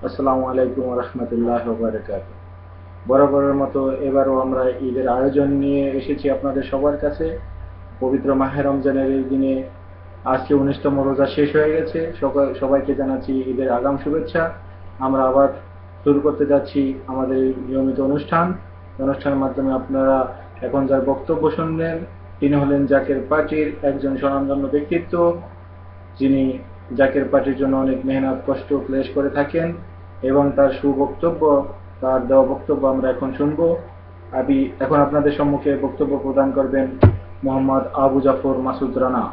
আসসালামু আলাইকুম ওয়া রাহমাতুল্লাহি ওয়া বারাকাতুহু। বরাবরের মতো এবারও আমরা ঈদের আয়োজন নিয়ে এসেছি আপনাদের সবার কাছে। পবিত্র মাহে রমজানের এই দিনে আজকে 19তম রোজা শেষ হয়ে গেছে। সবাইকে জানাচ্ছি ঈদের আগাম শুভেচ্ছা। আমরা আবার শুরু করতে যাচ্ছি আমাদের এই নিয়মিত অনুষ্ঠানের মাধ্যমে আপনারা এখন যার বক্তব্য শুনলেন তিনি হলেন জাকের পার্টির একজন স্বনামধন্য ব্যক্তিত্ব, যিনি জাকের পার্টির জন্য অনেক মেহনত কষ্ট ক্লেশ করে থাকেন এবং তার সুবক্তব্য, তার দেওয়া বক্তব্য আমরা এখন শুনবো। এখন আপনাদের সম্মুখে বক্তব্য প্রদান করবেন মোহাম্মদ আবু জাফর মাসুদ রানা।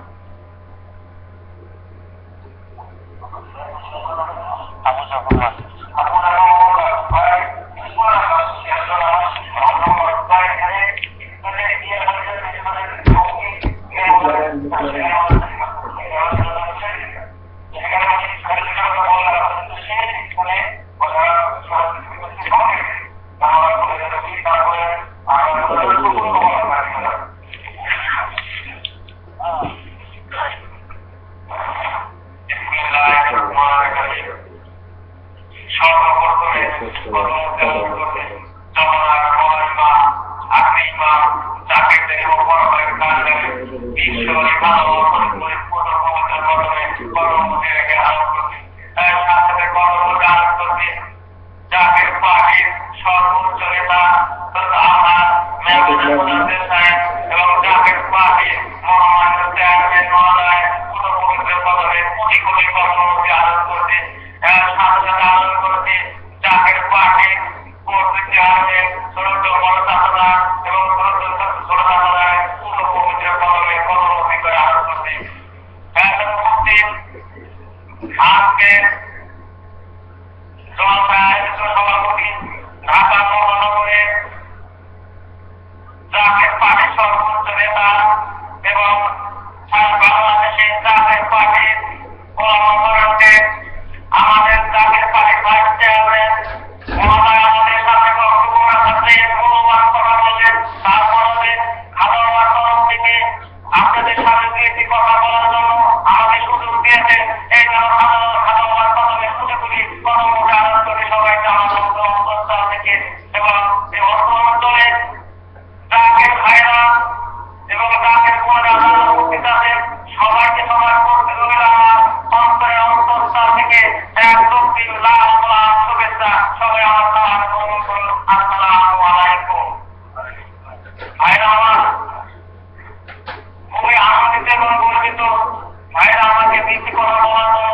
ভাইরা আমাকে বেশি কথা বলার জন্য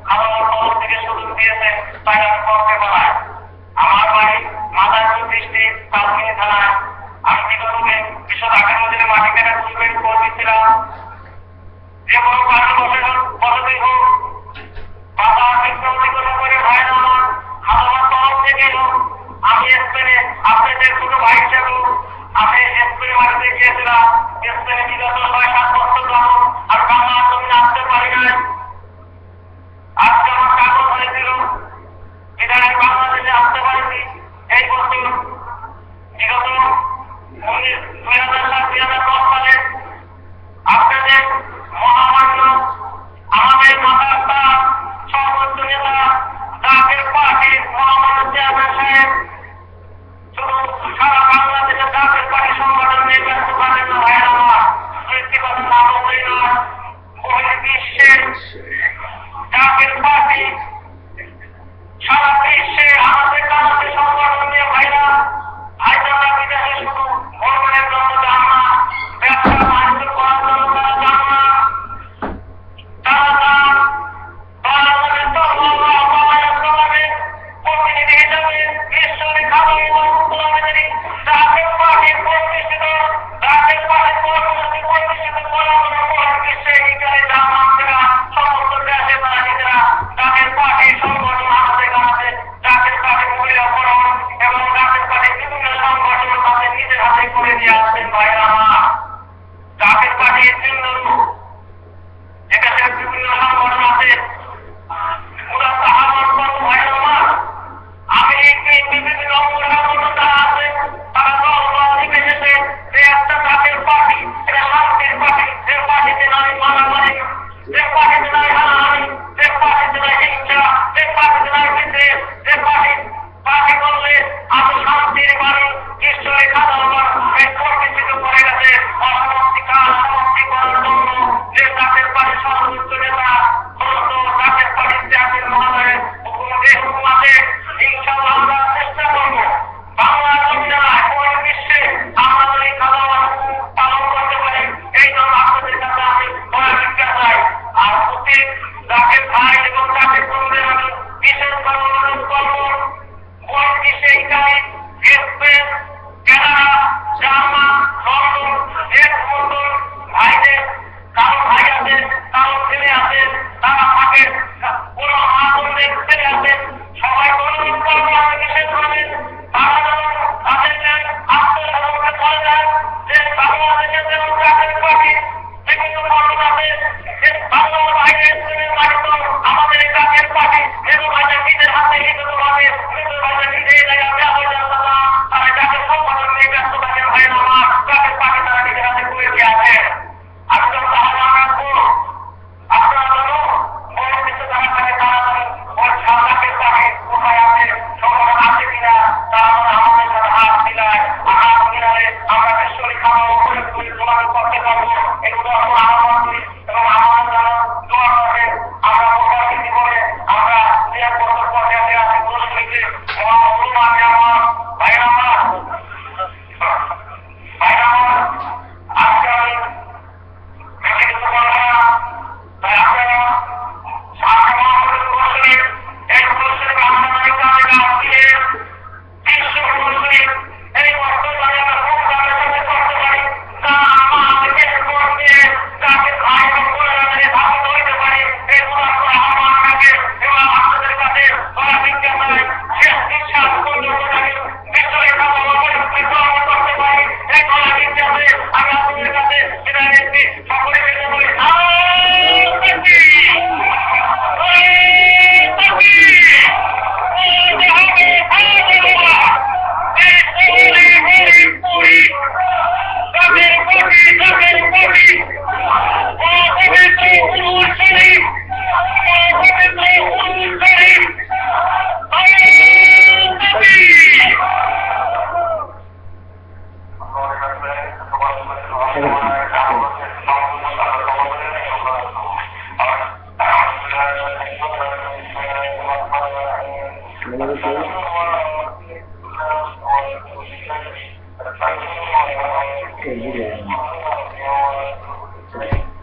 খাওয়ার তরফ থেকে সুযোগ দিয়েছে, তাই আমি